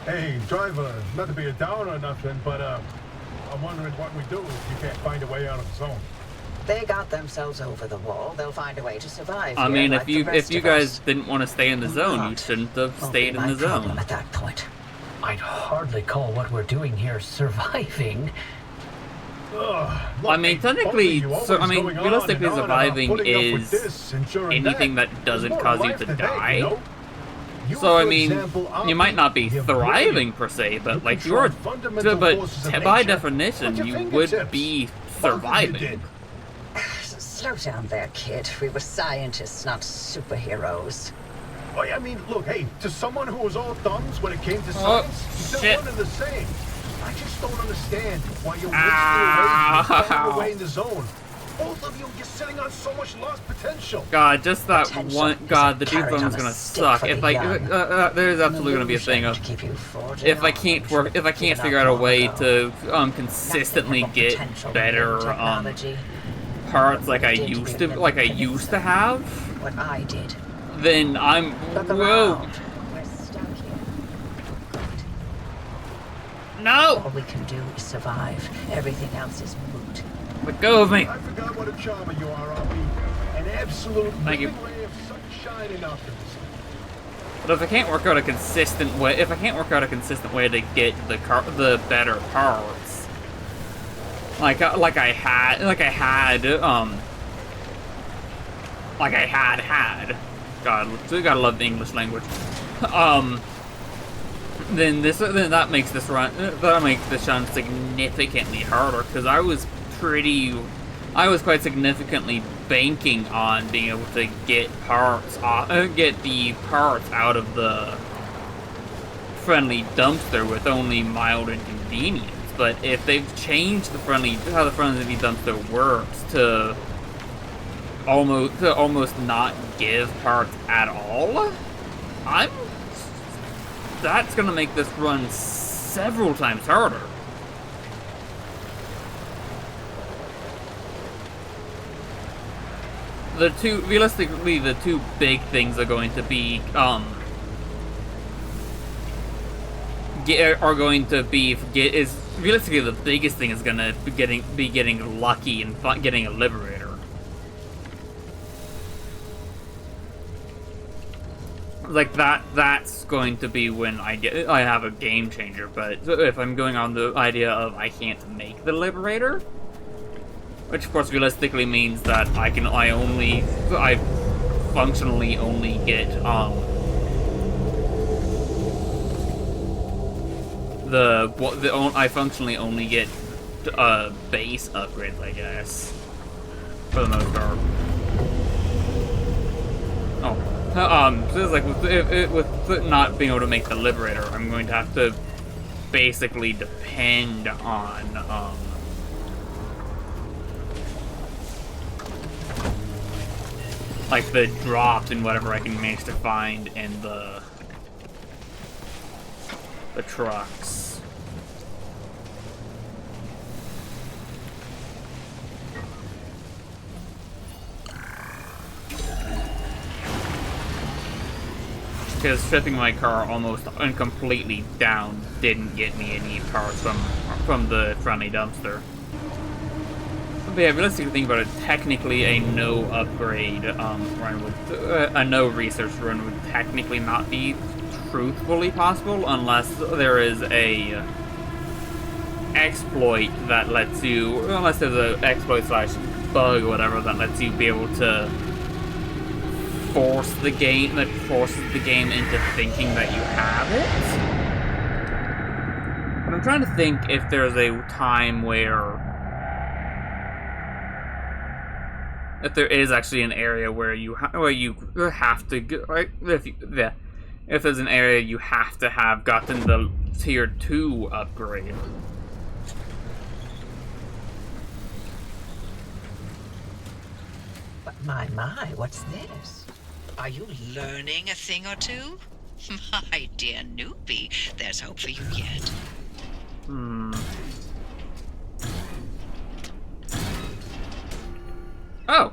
Hey, driver, not to be a downer or nothing, but I'm wondering what we do if you can't find a way out of the zone. They got themselves over the wall. They'll find a way to survive. I here mean, like if the you rest of guys us. didn't want to stay in the zone, you shouldn't have Won't stayed be in my the zone. problem at that point. I'd hardly call what we're doing here surviving. I mean, technically, realistically, surviving is anything that doesn't cause you to die. So, I mean, you might not be thriving per se, but like you're, but by definition, you would be surviving. Slow down there, kid. We were scientists, not superheroes. I mean, look, hey, to someone who was all thumbs when it came to science, you're shit. one and the same. I just don't understand why you're Ow. wasting away in the zone. Both of you, you're sitting on so much lost potential. God, just that Potential one. is God, the carrot deep on is a gonna stick suck. for If the like, young. there's absolutely gonna be a thing of To keep you forging if I on, can't work, if I can't giving figure up out a long way ago. to consistently Nothing get but potential better in technology. parts like I Did used we to limit have, What I did. then I'm Look whoa. around. We're stuck here. No, All we can do is survive. Everything else is moot. let go of me. I forgot what a charmer you are, Albie. An absolute Thank you. living ray of sunshine and optimism. But if I can't work out a consistent way, to get the better parts, like I had, God, so you gotta love the English language. Then that makes this run significantly harder because I was quite significantly banking on being able to get the parts out of the friendly dumpster with only mild inconvenience. But if they've changed how the friendly dumpster works to almost not give parts at all, that's gonna make this run several times harder. Realistically, the two big things are going to be realistically the biggest thing is gonna be getting lucky and getting a liberator. Like that's going to be when I have a game changer. But if I'm going on the idea of I can't make the liberator, which of course realistically means that I functionally only get I functionally only get base upgrades, I guess, for the most part. So it's like with not being able to make the liberator, I'm going to have to basically depend on like the drops and whatever I can manage to find in the trucks. Because stripping my car almost and completely down didn't get me any parts from the friendly dumpster. But yeah, realistically think about it, technically a no upgrade run would, a no research run would technically not be truthfully possible unless there is a exploit that lets you, unless there's an exploit slash bug or whatever that lets you be able to forces the game into thinking that you have it. But I'm trying to think if there's a time where, if there is actually an area where you have to go, right? If there's an area you have to have gotten the tier 2 upgrade. But my, what's this? Are you learning a thing or two? My dear newbie, there's hope for you yet. Oh.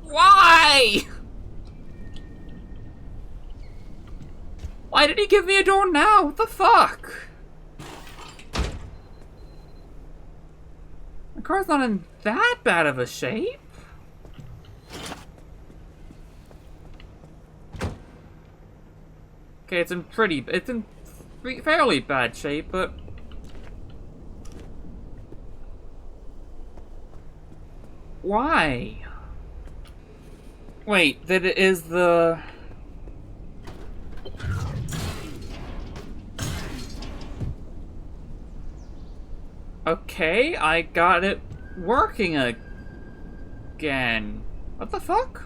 Why? Why did he give me a door now? What the fuck? The car's not in that bad of a shape. Okay, it's in fairly bad shape, but why? Wait, that is the... Okay, I got it working again. What the fuck?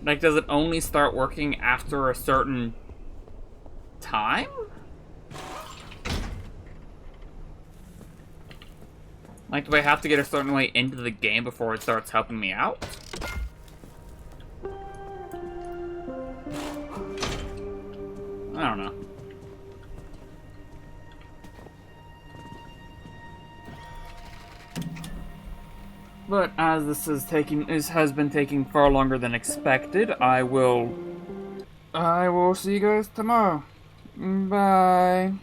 Like, does it only start working after a certain time? Like, do I have to get a certain way into the game before it starts helping me out? I don't know. But as this has been taking far longer than expected, I will see you guys tomorrow. Bye.